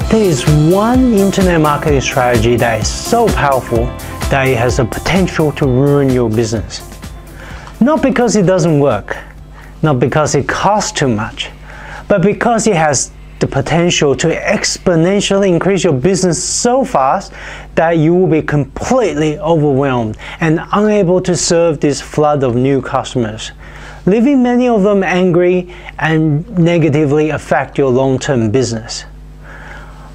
There is one internet marketing strategy that is so powerful that it has the potential to ruin your business. Not because it doesn't work, not because it costs too much, but because it has the potential to exponentially increase your business so fast that you will be completely overwhelmed and unable to serve this flood of new customers, leaving many of them angry and negatively affect your long-term business.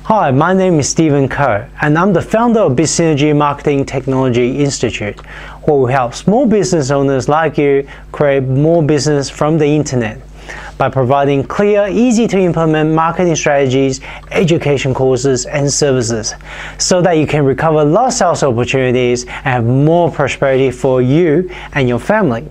Hi, my name is Stephen Ko, and I'm the founder of BizSynergy Marketing Technology Institute, where we help small business owners like you create more business from the internet by providing clear, easy to implement marketing strategies, education courses, and services so that you can recover lost sales opportunities and have more prosperity for you and your family.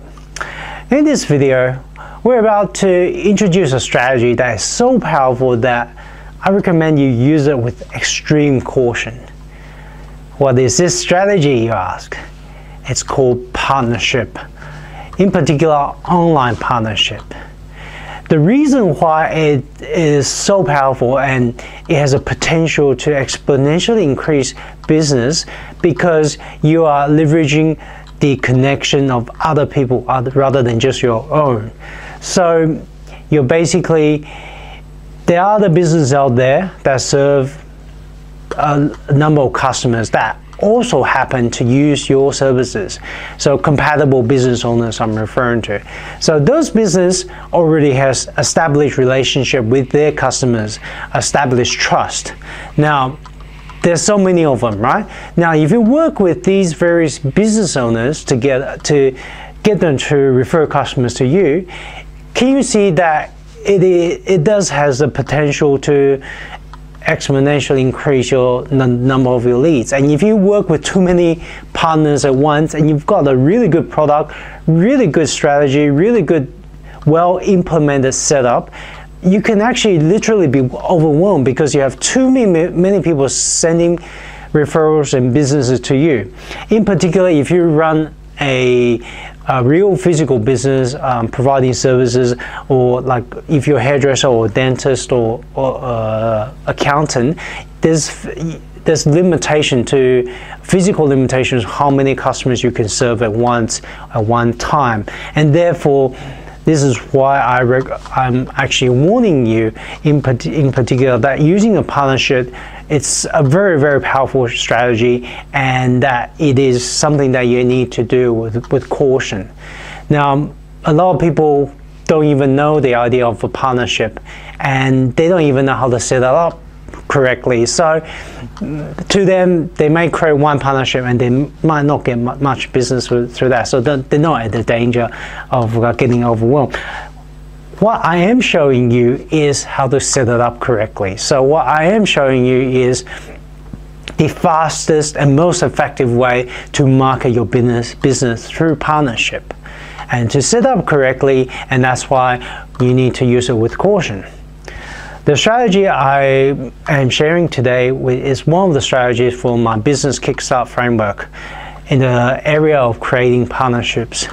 In this video, we're about to introduce a strategy that is so powerful that I recommend you use it with extreme caution. What is this strategy, you ask? It's called partnership, in particular online partnership. The reason why it is so powerful and it has a potential to exponentially increase business because you are leveraging the connection of other people rather than just your own. So you're basically, there are other businesses out there that serve a number of customers that also happen to use your services. So compatible business owners I'm referring to. So those business already has established relationship with their customers, established trust. Now, there's so many of them, right? Now, if you work with these various business owners to get them to refer customers to you, can you see that it does has the potential to exponentially increase your number of your leads? And if you work with too many partners at once and you've got a really good product, really good strategy, really good well implemented setup, you can actually literally be overwhelmed because you have too many people sending referrals and businesses to you. In particular, if you run a real physical business providing services, or like if you're a hairdresser or dentist or accountant, there's limitation to physical limitations how many customers you can serve at one time, and therefore this is why I'm actually warning you in particular that using a partnership, it's a very, very powerful strategy, and that it is something that you need to do with caution. Now, a lot of people don't even know the idea of a partnership, and they don't even know how to set it up correctly. So to them, they may create one partnership and they might not get much business through that. So they're not at the danger of getting overwhelmed. What I am showing you is how to set it up correctly. So what I am showing you is the fastest and most effective way to market your business through partnership, and to set up correctly, and that's why you need to use it with caution. The strategy I am sharing today is one of the strategies for my business kickstart framework in the area of creating partnerships.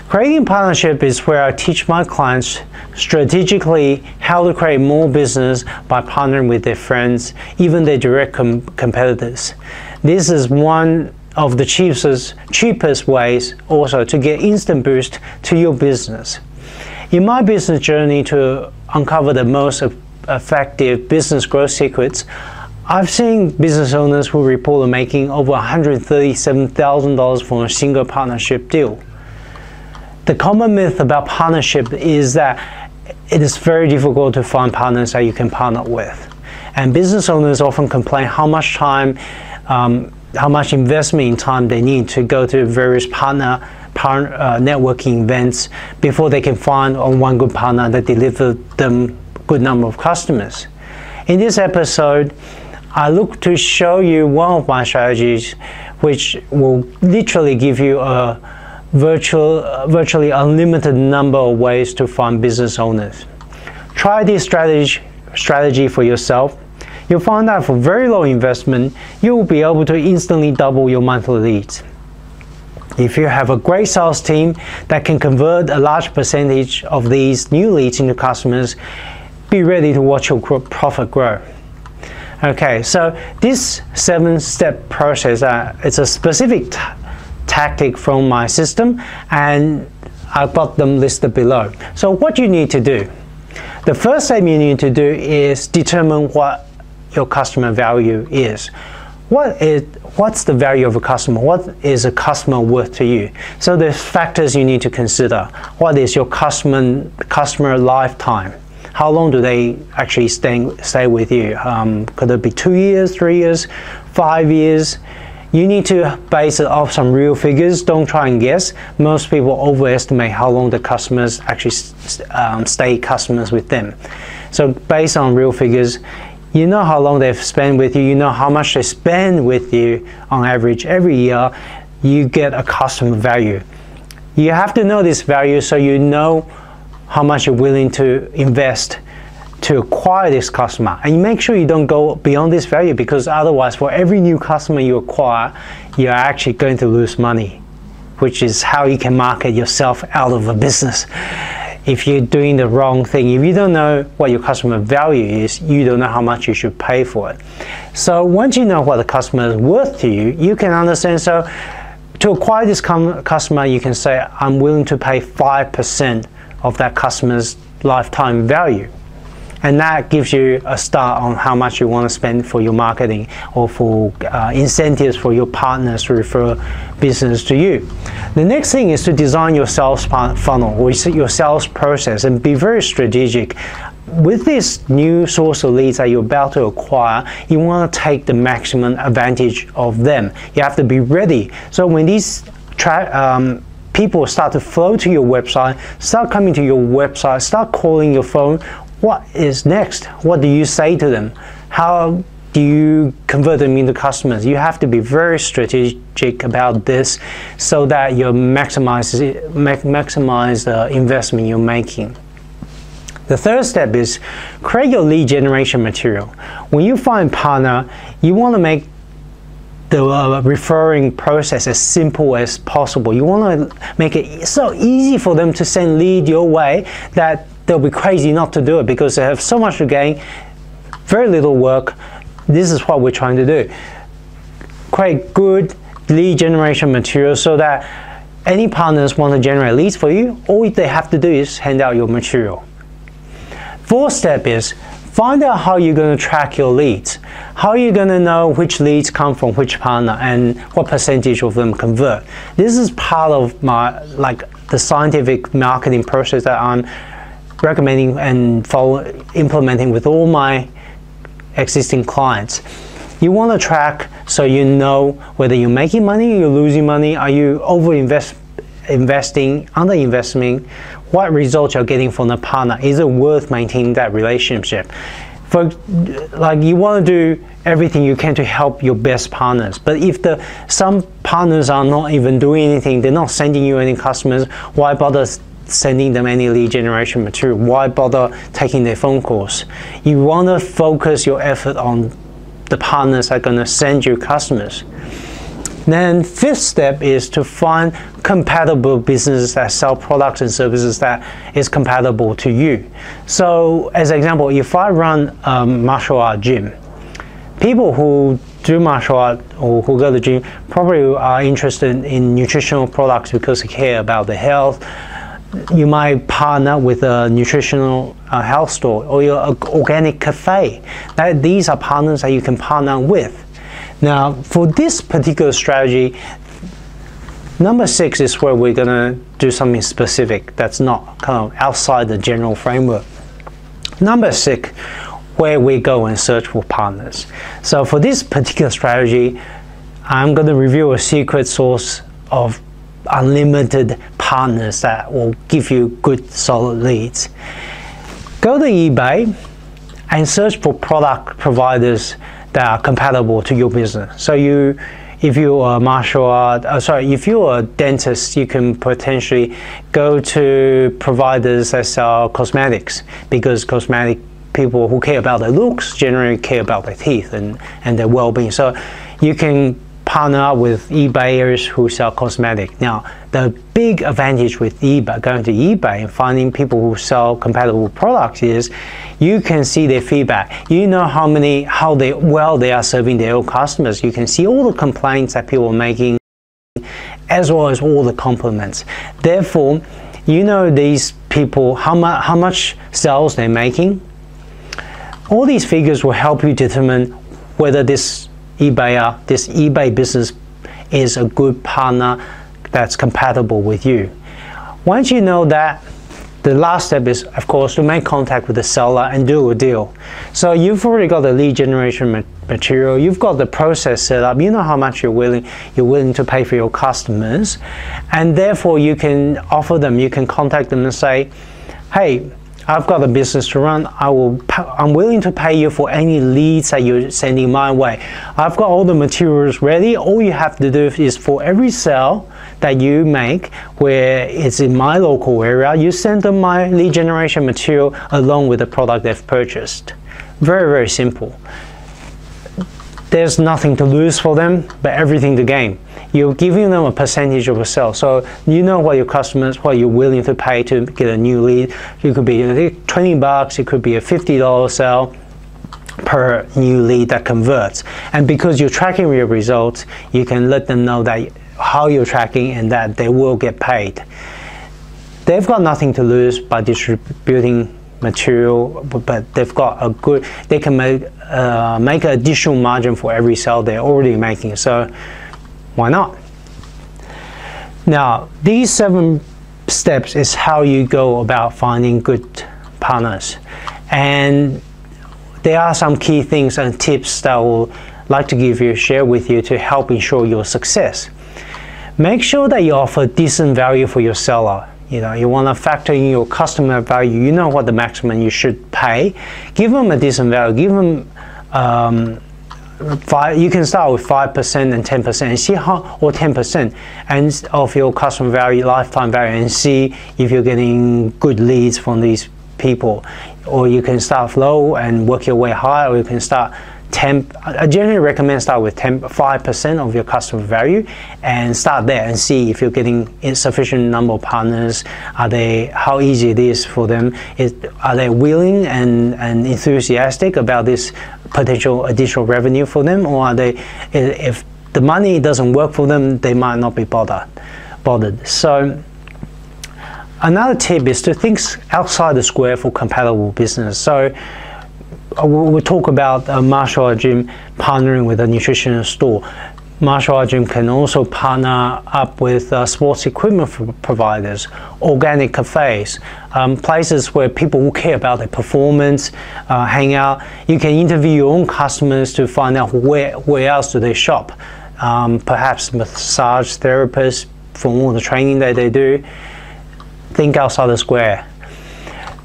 Creating partnership is where I teach my clients strategically how to create more business by partnering with their friends, even their direct competitors. This is one of the cheapest ways also to get instant boost to your business. In my business journey to uncover the most effective business growth secrets, I've seen business owners who report making over $137,000 from a single partnership deal. The common myth about partnership is that it is very difficult to find partners that you can partner with. And business owners often complain how much time, how much investment in time they need to go to various networking events before they can find one good partner that delivers them good number of customers. In this episode, I look to show you one of my strategies which will literally give you a virtually unlimited number of ways to find business owners. Try this strategy for yourself. You'll find that for very low investment, you will be able to instantly double your monthly leads. If you have a great sales team that can convert a large percentage of these new leads into customers, be ready to watch your profit grow. Okay, so this 7-step process, it's a specific tactic from my system, and I've got them listed below. So what you need to do, the first step you need to do is determine what your customer value is. What's the value of a customer? What is a customer worth to you? So there's factors you need to consider. What is your customer lifetime? How long do they actually stay with you? Could it be 2 years, 3 years, 5 years? You need to base it off some real figures. Don't try and guess. Most people overestimate how long the customers actually stay customers with them. So based on real figures, you know how long they've spent with you, you know how much they spend with you on average every year, you get a customer value. You have to know this value so you know how much you're willing to invest to acquire this customer. And you make sure you don't go beyond this value, because otherwise for every new customer you acquire, you're actually going to lose money, which is how you can market yourself out of a business. If you're doing the wrong thing, if you don't know what your customer value is, you don't know how much you should pay for it. So once you know what the customer is worth to you, you can understand. So to acquire this customer, you can say, I'm willing to pay 5% of that customer's lifetime value. And that gives you a start on how much you want to spend for your marketing or for incentives for your partners to refer business to you. The next thing is to design your sales funnel or your sales process and be very strategic. With this new source of leads that you're about to acquire, you want to take the maximum advantage of them. You have to be ready. So when these people start to flow to your website, start coming to your website, start calling your phone, what is next? What do you say to them? How do you convert them into customers? You have to be very strategic about this so that you maximize the investment you're making. The third step is create your lead generation material. When you find a partner, you want to make the referring process as simple as possible. You want to make it so easy for them to send lead your way that they'll be crazy not to do it, because they have so much to gain, very little work. This is what we're trying to do. Create good lead generation material so that any partners want to generate leads for you, all they have to do is hand out your material. Fourth step is find out how you're going to track your leads. How are you going to know which leads come from which partner and what percentage of them convert? This is part of my the scientific marketing process that I'm recommending and implementing with all my existing clients. You want to track so you know whether you're making money, you're losing money, are you investing, under-investing, what results you're getting from the partner. Is it worth maintaining that relationship? You want to do everything you can to help your best partners, but if some partners are not even doing anything, they're not sending you any customers, why bother sending them any lead generation material? Why bother taking their phone calls? You want to focus your effort on the partners that are going to send you customers. Then fifth step is to find compatible businesses that sell products and services that is compatible to you. So as an example, if I run a martial art gym, people who do martial art or who go to the gym probably are interested in nutritional products because they care about the health. You might partner with a nutritional health store or your organic cafe. These are partners that you can partner with. Now, for this particular strategy, number 6 is where we're going to do something specific that's not kind of outside the general framework. Number 6, where we go and search for partners. So for this particular strategy, I'm going to reveal a secret source of unlimited partners that will give you good solid leads. Go to eBay and search for product providers that are compatible to your business. So if you're a if you're a dentist, you can potentially go to providers that sell cosmetics, because cosmetic people who care about their looks generally care about their teeth and their well-being. So you can partner up with eBayers who sell cosmetics. Now, the big advantage with eBay, going to eBay and finding people who sell compatible products is you can see their feedback. You know how well they are serving their own customers. You can see all the complaints that people are making, as well as all the compliments. Therefore, you know these people, how much sales they're making. All these figures will help you determine whether this eBay business is a good partner that's compatible with you. Once you know that, the last step is, of course, to make contact with the seller and do a deal. So you've already got the lead generation material, you've got the process set up, you know how much you're willing to pay for your customers, and therefore you can offer them, you can contact them and say, hey, I've got a business to run. I'm willing to pay you for any leads that you're sending my way. I've got all the materials ready. All you have to do is for every sale that you make where it's in my local area, you send them my lead generation material along with the product they've purchased. Very, very simple. There's nothing to lose for them, but everything to gain. You're giving them a percentage of a sale. So you know what your customers, what you're willing to pay to get a new lead. It could be 20 bucks, it could be a $50 sale per new lead that converts. And because you're tracking your results, you can let them know that how you're tracking and that they will get paid. They've got nothing to lose by distributing material, but they've got a good, they can make an additional margin for every sale they're already making. So why not? Now, these 7 steps is how you go about finding good partners. And there are some key things and tips that I would like to share with you to help ensure your success. Make sure that you offer decent value for your seller. You want to factor in your customer value. You know what the maximum you should pay. Give them a decent value. Give them you can start with 5% and 10% and see how, or 10% and of your customer value, lifetime value, and see if you're getting good leads from these people. Or you can start low and work your way high, or you can start I generally recommend start with 5% of your customer value and start there and see if you're getting a sufficient number of partners. How easy it is for them? Are they willing and enthusiastic about this potential additional revenue for them, or are they, if the money doesn't work for them, they might not be bothered. So another tip is to think outside the square for compatible business. So we'll talk about a martial art gym partnering with a nutritional store. Martial art gym can also partner up with sports equipment providers, organic cafes, places where people will care about their performance, hang out. You can interview your own customers to find out where else do they shop. Perhaps massage therapists for all the training that they do. Think outside the square.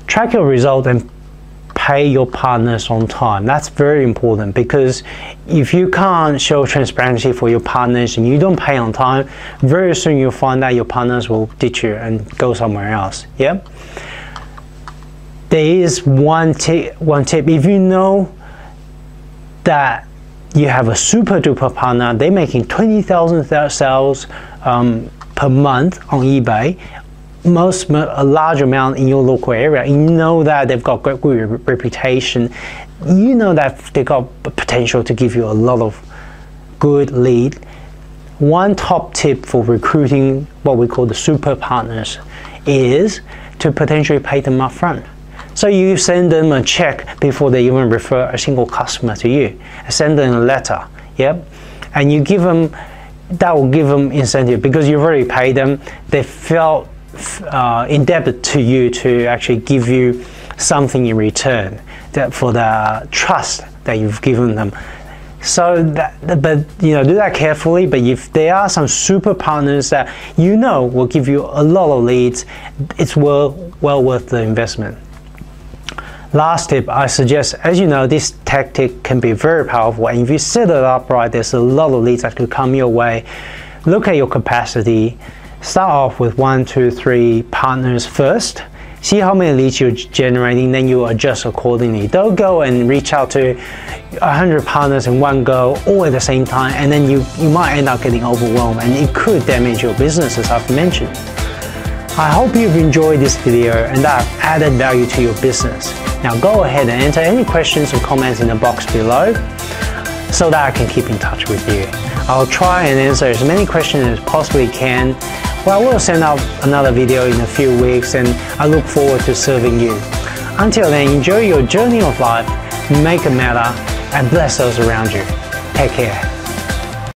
Track your result and pay your partners on time. That's very important, because if you can't show transparency for your partners and you don't pay on time, very soon you'll find that your partners will ditch you and go somewhere else. Yeah. There is one tip. If you know that you have a super duper partner, they're making 20,000 sales per month on eBay, a large amount in your local area, you know that they've got good reputation, you know that they've got potential to give you a lot of good lead. One top tip for recruiting what we call the super partners is to potentially pay them up front. So you send them a check before they even refer a single customer to you. Send them a letter, yep, and you give them, that will give them incentive because you've already paid them. They felt indebted to you to actually give you something in return for the trust that you've given them. So but do that carefully. But if there are some super partners that will give you a lot of leads, it's well worth the investment. Last tip I suggest, as you know, this tactic can be very powerful, and if you set it up right, there's a lot of leads that could come your way. Look at your capacity. Start off with 1, 2, 3 partners first. See how many leads you're generating, then you adjust accordingly. Don't go and reach out to 100 partners in one go all at the same time, and then you might end up getting overwhelmed and it could damage your business, as I've mentioned. I hope you've enjoyed this video and that I've added value to your business. Now go ahead and enter any questions or comments in the box below so that I can keep in touch with you. I'll try and answer as many questions as possibly can. Well, I will send out another video in a few weeks, and I look forward to serving you. Until then, enjoy your journey of life, make it matter, and bless those around you. Take care.